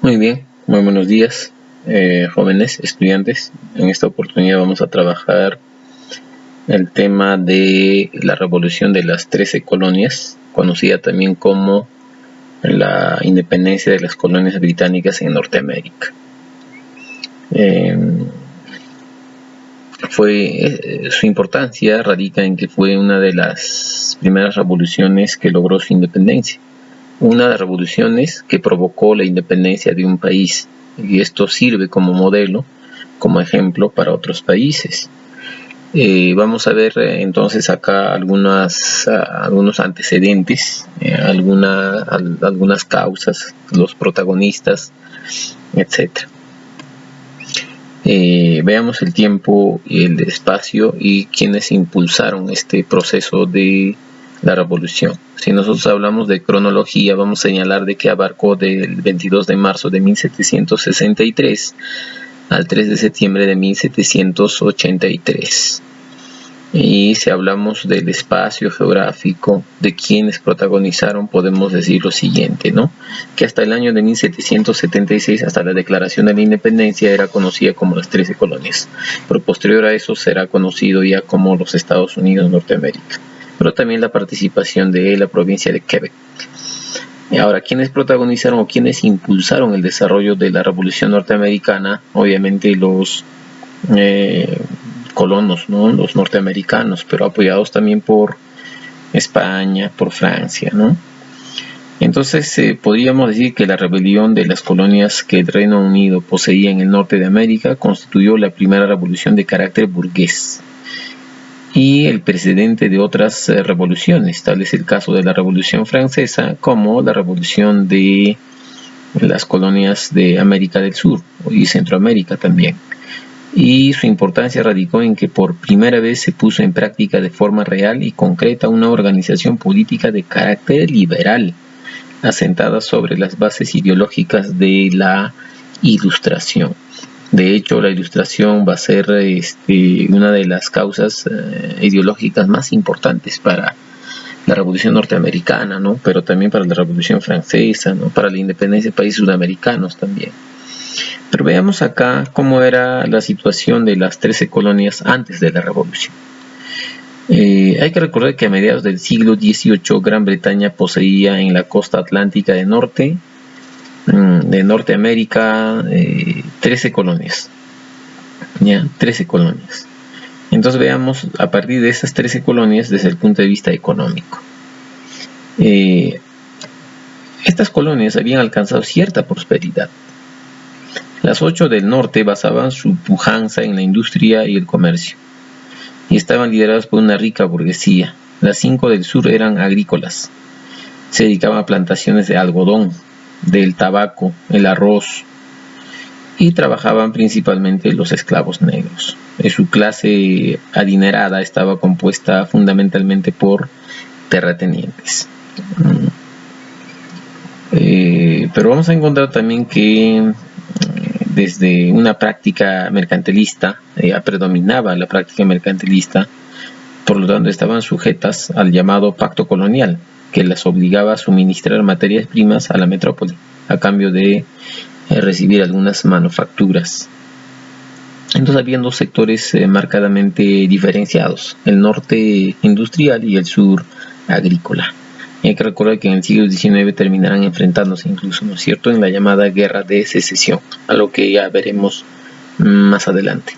Muy bien, muy buenos días, jóvenes estudiantes. En esta oportunidad vamos a trabajar el tema de la revolución de las 13 colonias, conocida también como la independencia de las colonias británicas en Norteamérica. Su importancia radica en que fue una de las primeras revoluciones que logró su independencia. Una de las revoluciones que provocó la independencia de un país, y esto sirve como modelo, como ejemplo para otros países. Vamos a ver entonces acá algunos antecedentes, algunas causas, los protagonistas, etc. Veamos el tiempo y el espacio y quienes impulsaron este proceso de la revolución. Si nosotros hablamos de cronología, vamos a señalar de que abarcó del 22 de marzo de 1763 al 3 de septiembre de 1783. Y si hablamos del espacio geográfico de quienes protagonizaron, podemos decir lo siguiente, ¿no? Que hasta el año de 1776, hasta la declaración de la independencia, era conocida como las 13 colonias. Pero posterior a eso será conocido ya como los Estados Unidos de Norteamérica. Pero también la participación de la provincia de Quebec. Ahora, ¿quiénes protagonizaron o quiénes impulsaron el desarrollo de la Revolución Norteamericana? Obviamente los colonos, ¿no? Los norteamericanos, pero apoyados también por España, por Francia, ¿no? Entonces podríamos decir que la rebelión de las colonias que el Reino Unido poseía en el norte de América constituyó la primera revolución de carácter burgués y el precedente de otras revoluciones. Tal es el caso de la Revolución Francesa como la revolución de las colonias de América del Sur y Centroamérica también. Y su importancia radicó en que por primera vez se puso en práctica de forma real y concreta una organización política de carácter liberal, asentada sobre las bases ideológicas de la Ilustración. De hecho, la Ilustración va a ser una de las causas ideológicas más importantes para la Revolución Norteamericana, ¿no? Pero también para la Revolución Francesa, ¿no? Para la independencia de países sudamericanos también. Pero veamos acá cómo era la situación de las 13 colonias antes de la Revolución. Hay que recordar que a mediados del siglo XVIII Gran Bretaña poseía en la costa atlántica de Norteamérica 13 colonias. ¿Ya? 13 colonias. Entonces veamos a partir de esas 13 colonias desde el punto de vista económico. Estas colonias habían alcanzado cierta prosperidad. Las 8 del norte basaban su pujanza en la industria y el comercio, y estaban lideradas por una rica burguesía. Las 5 del sur eran agrícolas, se dedicaban a plantaciones de algodón, del tabaco, el arroz, y trabajaban principalmente los esclavos negros. Su clase adinerada estaba compuesta fundamentalmente por terratenientes. Pero vamos a encontrar también que desde una práctica mercantilista, predominaba la práctica mercantilista, por lo tanto estaban sujetas al llamado pacto colonial, que las obligaba a suministrar materias primas a la metrópoli, a cambio de recibir algunas manufacturas. Entonces habían dos sectores marcadamente diferenciados, el norte industrial y el sur agrícola. Hay que recordar que en el siglo XIX terminarán enfrentándose incluso, ¿no es cierto?, en la llamada Guerra de Secesión, a lo que ya veremos más adelante.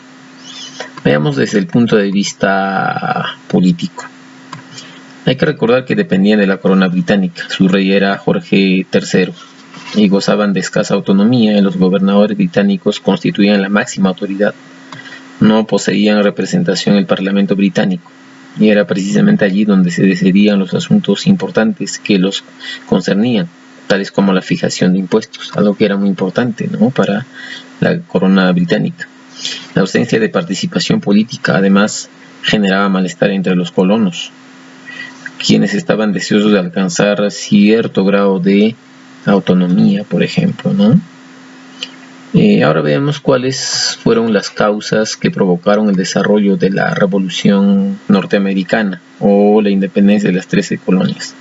Veamos desde el punto de vista político. Hay que recordar que dependían de la corona británica. Su rey era Jorge III y gozaban de escasa autonomía. Los gobernadores británicos constituían la máxima autoridad. No poseían representación en el Parlamento británico. Y era precisamente allí donde se decidían los asuntos importantes que los concernían, tales como la fijación de impuestos, algo que era muy importante, ¿no?, para la corona británica. La ausencia de participación política, además, generaba malestar entre los colonos, quienes estaban deseosos de alcanzar cierto grado de autonomía, por ejemplo, ¿no? Ahora veamos cuáles fueron las causas que provocaron el desarrollo de la Revolución Norteamericana o la independencia de las 13 colonias.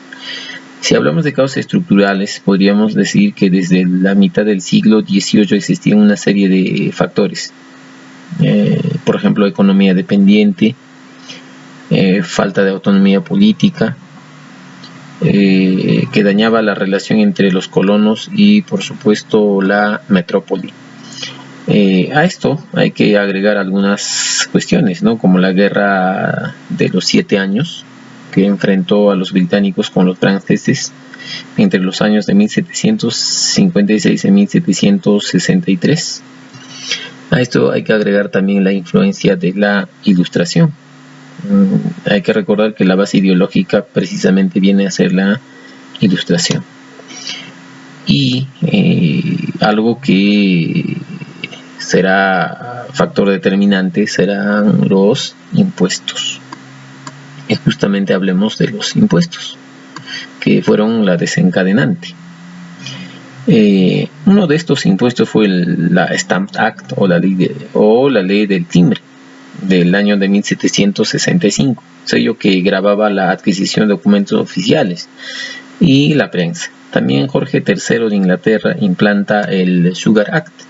Si hablamos de causas estructurales, podríamos decir que desde la mitad del siglo XVIII existían una serie de factores. Por ejemplo, economía dependiente, falta de autonomía política, que dañaba la relación entre los colonos y, por supuesto, la metrópoli. A esto hay que agregar algunas cuestiones, ¿no? Como la guerra de los 7 años, que enfrentó a los británicos con los franceses entre los años de 1756 y 1763. A esto hay que agregar también la influencia de la Ilustración. Hay que recordar que la base ideológica precisamente viene a ser la Ilustración. Y algo que será factor determinante serán los impuestos. Y justamente hablemos de los impuestos, que fueron la desencadenante. Uno de estos impuestos fue la Stamp Act o la ley del timbre del año de 1765, sello que grababa la adquisición de documentos oficiales y la prensa. También Jorge III de Inglaterra implanta el Sugar Act,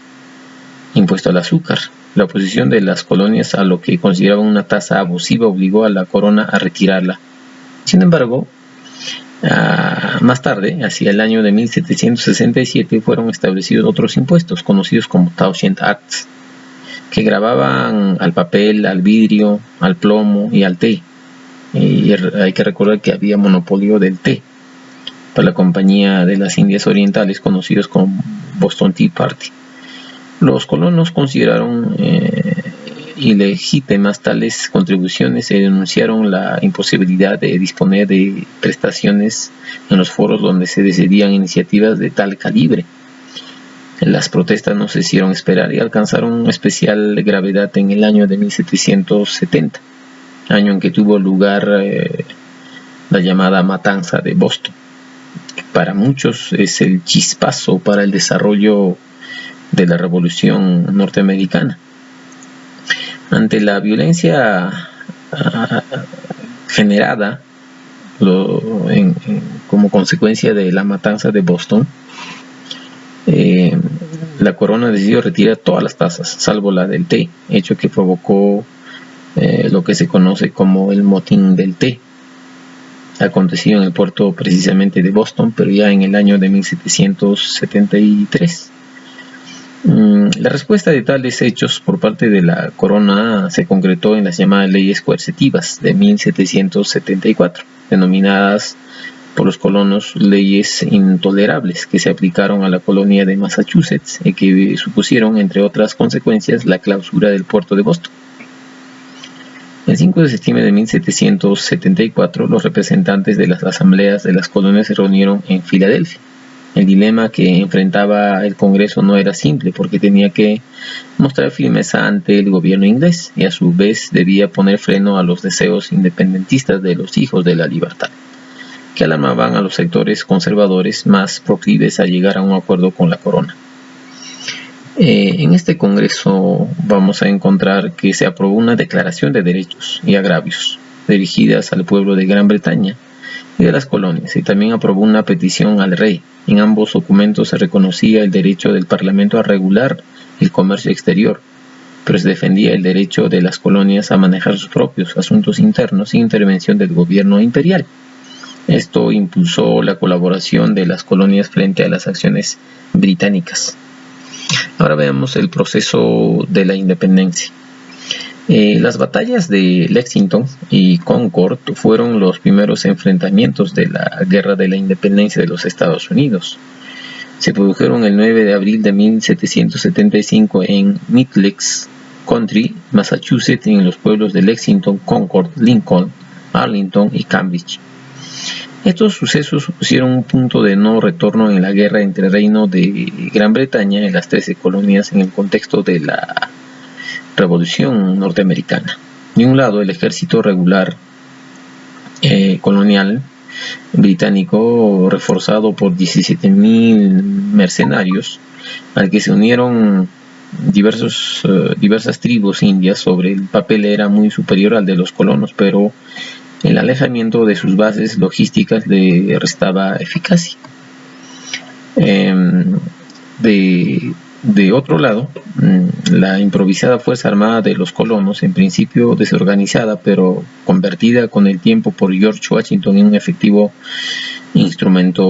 impuesto al azúcar. La oposición de las colonias a lo que consideraban una tasa abusiva obligó a la corona a retirarla. Sin embargo, más tarde, hacia el año de 1767, fueron establecidos otros impuestos conocidos como Townshend Acts, que gravaban al papel, al vidrio, al plomo y al té. Y hay que recordar que había monopolio del té para la Compañía de las Indias Orientales, conocidos como Boston Tea Party. Los colonos consideraron ilegítimas tales contribuciones y denunciaron la imposibilidad de disponer de prestaciones en los foros donde se decidían iniciativas de tal calibre. Las protestas no se hicieron esperar y alcanzaron especial gravedad en el año de 1770, año en que tuvo lugar la llamada Matanza de Boston, que para muchos es el chispazo para el desarrollo de la Revolución norteamericana. Ante la violencia generada como consecuencia de la matanza de Boston, la corona decidió retirar todas las tasas, salvo la del té, hecho que provocó lo que se conoce como el motín del té, acontecido en el puerto precisamente de Boston, pero ya en el año de 1773. La respuesta de tales hechos por parte de la corona se concretó en las llamadas leyes coercitivas de 1774, denominadas por los colonos leyes intolerables, que se aplicaron a la colonia de Massachusetts y que supusieron, entre otras consecuencias, la clausura del puerto de Boston. El 5 de septiembre de 1774, los representantes de las asambleas de las colonias se reunieron en Filadelfia. El dilema que enfrentaba el Congreso no era simple, porque tenía que mostrar firmeza ante el gobierno inglés y a su vez debía poner freno a los deseos independentistas de los hijos de la libertad, que alarmaban a los sectores conservadores más proclives a llegar a un acuerdo con la corona. En este Congreso vamos a encontrar que se aprobó una declaración de derechos y agravios dirigidas al pueblo de Gran Bretaña y de las colonias, y también aprobó una petición al rey. En ambos documentos se reconocía el derecho del Parlamento a regular el comercio exterior, pero se defendía el derecho de las colonias a manejar sus propios asuntos internos sin intervención del gobierno imperial. Esto impulsó la colaboración de las colonias frente a las acciones británicas. Ahora veamos el proceso de la independencia. Las batallas de Lexington y Concord fueron los primeros enfrentamientos de la Guerra de la Independencia de los Estados Unidos. Se produjeron el 9 de abril de 1775 en Middlesex Country, Massachusetts, en los pueblos de Lexington, Concord, Lincoln, Arlington y Cambridge. Estos sucesos supusieron un punto de no retorno en la guerra entre el Reino de Gran Bretaña y las 13 colonias en el contexto de la Revolución norteamericana. De un lado, el ejército regular colonial británico, reforzado por 17,000 mercenarios, al que se unieron diversas tribus indias. Sobre el papel era muy superior al de los colonos, pero el alejamiento de sus bases logísticas le restaba eficacia. De otro lado, la improvisada fuerza armada de los colonos, en principio desorganizada, pero convertida con el tiempo por George Washington en un efectivo instrumento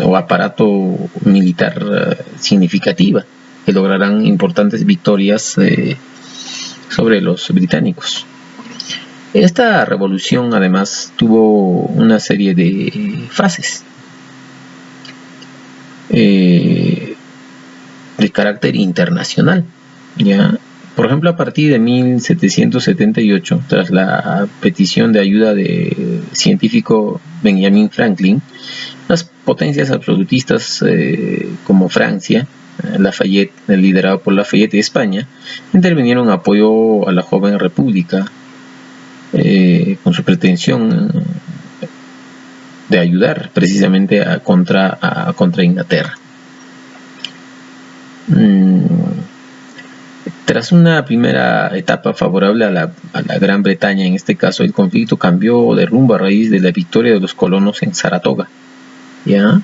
o aparato militar significativa, que lograrán importantes victorias sobre los británicos. Esta revolución además tuvo una serie de fases de carácter internacional, ¿ya? Por ejemplo, a partir de 1778, tras la petición de ayuda del científico Benjamin Franklin, las potencias absolutistas como Francia, Lafayette, liderado por Lafayette de España, intervinieron en apoyo a la joven república con su pretensión de ayudar precisamente contra Inglaterra. Tras una primera etapa favorable a la Gran Bretaña, en este caso, el conflicto cambió de rumbo a raíz de la victoria de los colonos en Saratoga, ¿ya?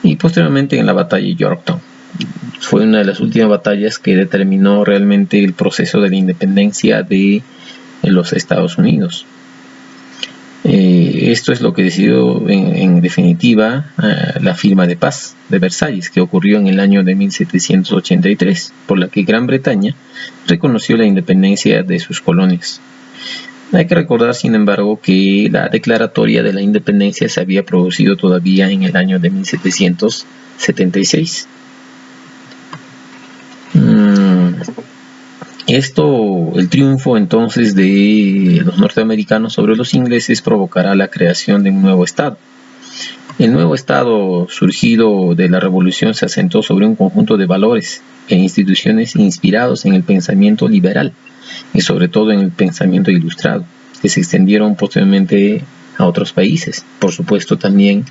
Y posteriormente en la batalla de Yorktown. Fue una de las últimas batallas que determinó realmente el proceso de la independencia de los Estados Unidos. Esto es lo que decidió en definitiva la firma de paz de Versalles, que ocurrió en el año de 1783, por la que Gran Bretaña reconoció la independencia de sus colonias. Hay que recordar, sin embargo, que la declaratoria de la independencia se había producido todavía en el año de 1776. El triunfo entonces de los norteamericanos sobre los ingleses provocará la creación de un nuevo estado. El nuevo estado surgido de la revolución se asentó sobre un conjunto de valores e instituciones inspirados en el pensamiento liberal y sobre todo en el pensamiento ilustrado, que se extendieron posteriormente a otros países. Por supuesto, también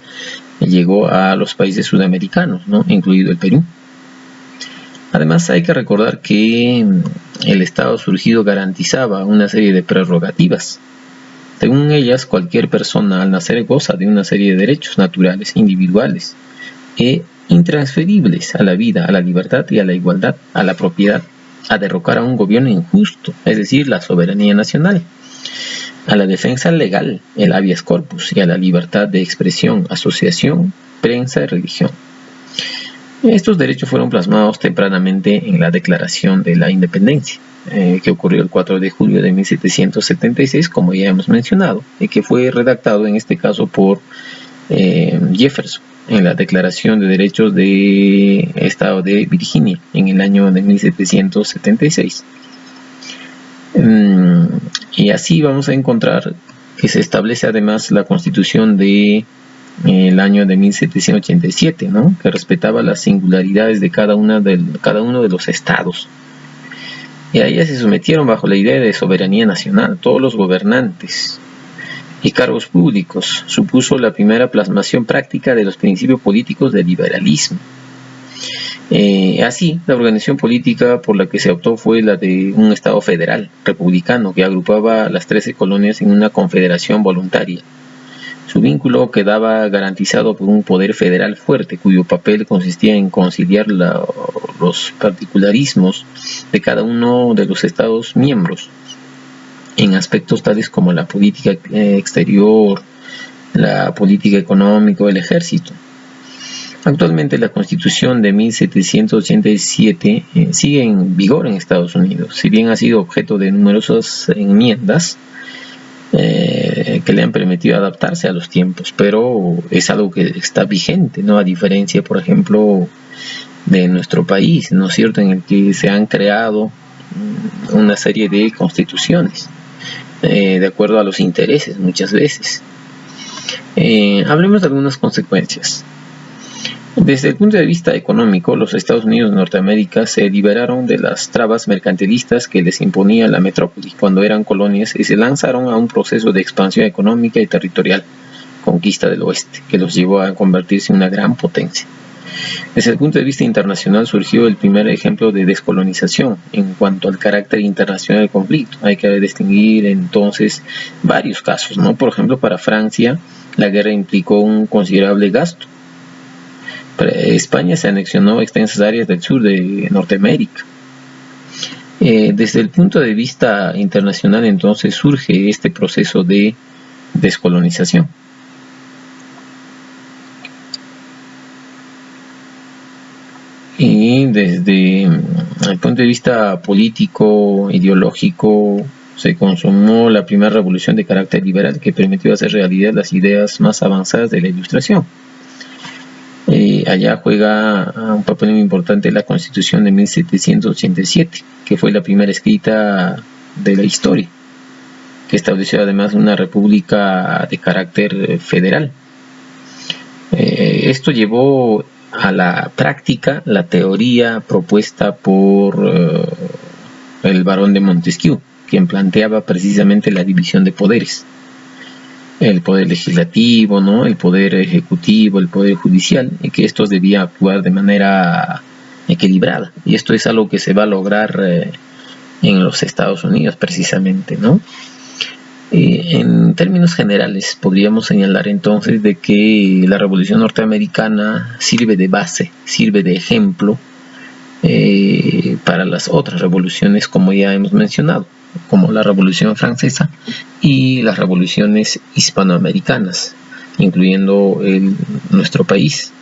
llegó a los países sudamericanos, ¿no?, incluido el Perú. Además, hay que recordar que el Estado surgido garantizaba una serie de prerrogativas. Según ellas, cualquier persona al nacer goza de una serie de derechos naturales, individuales e intransferibles a la vida, a la libertad y a la igualdad, a la propiedad, a derrocar a un gobierno injusto, es decir, la soberanía nacional, a la defensa legal, el habeas corpus, y a la libertad de expresión, asociación, prensa y religión. Estos derechos fueron plasmados tempranamente en la Declaración de la Independencia, que ocurrió el 4 de julio de 1776, como ya hemos mencionado, y que fue redactado en este caso por Jefferson en la Declaración de Derechos del Estado de Virginia en el año de 1776. Y así vamos a encontrar que se establece además la Constitución de el año de 1787, ¿no?, que respetaba las singularidades de cada uno de los estados. Y a ella se sometieron bajo la idea de soberanía nacional todos los gobernantes y cargos públicos. Supuso la primera plasmación práctica de los principios políticos del liberalismo. Así, la organización política por la que se optó fue la de un Estado federal, republicano, que agrupaba las 13 colonias en una confederación voluntaria. Su vínculo quedaba garantizado por un poder federal fuerte, cuyo papel consistía en conciliar los particularismos de cada uno de los Estados miembros en aspectos tales como la política exterior, la política económica o el ejército. Actualmente la Constitución de 1787 sigue en vigor en Estados Unidos, si bien ha sido objeto de numerosas enmiendas que le han permitido adaptarse a los tiempos, pero es algo que está vigente, ¿no?, a diferencia, por ejemplo, de nuestro país, ¿no es cierto?, en el que se han creado una serie de constituciones de acuerdo a los intereses muchas veces. Hablemos de algunas consecuencias. Desde el punto de vista económico, los Estados Unidos de Norteamérica se liberaron de las trabas mercantilistas que les imponía la metrópoli cuando eran colonias y se lanzaron a un proceso de expansión económica y territorial, conquista del oeste, que los llevó a convertirse en una gran potencia. Desde el punto de vista internacional surgió el primer ejemplo de descolonización en cuanto al carácter internacional del conflicto. Hay que distinguir entonces varios casos, ¿no? Por ejemplo, para Francia la guerra implicó un considerable gasto. España se anexionó extensas áreas del sur de Norteamérica. Desde el punto de vista internacional entonces surge este proceso de descolonización. Y desde el punto de vista político, ideológico, se consumó la primera revolución de carácter liberal que permitió hacer realidad las ideas más avanzadas de la Ilustración. Allá juega un papel muy importante la Constitución de 1787, que fue la primera escrita de la historia, que estableció además una república de carácter federal. Esto llevó a la práctica la teoría propuesta por el barón de Montesquieu, quien planteaba precisamente la división de poderes. El poder legislativo, ¿no? El poder ejecutivo, el poder judicial, y que estos debían actuar de manera equilibrada. Y esto es algo que se va a lograr en los Estados Unidos precisamente, ¿no? En términos generales podríamos señalar entonces de que la Revolución Norteamericana sirve de base, sirve de ejemplo para las otras revoluciones, como ya hemos mencionado, como la Revolución Francesa y las revoluciones hispanoamericanas, incluyendo nuestro país.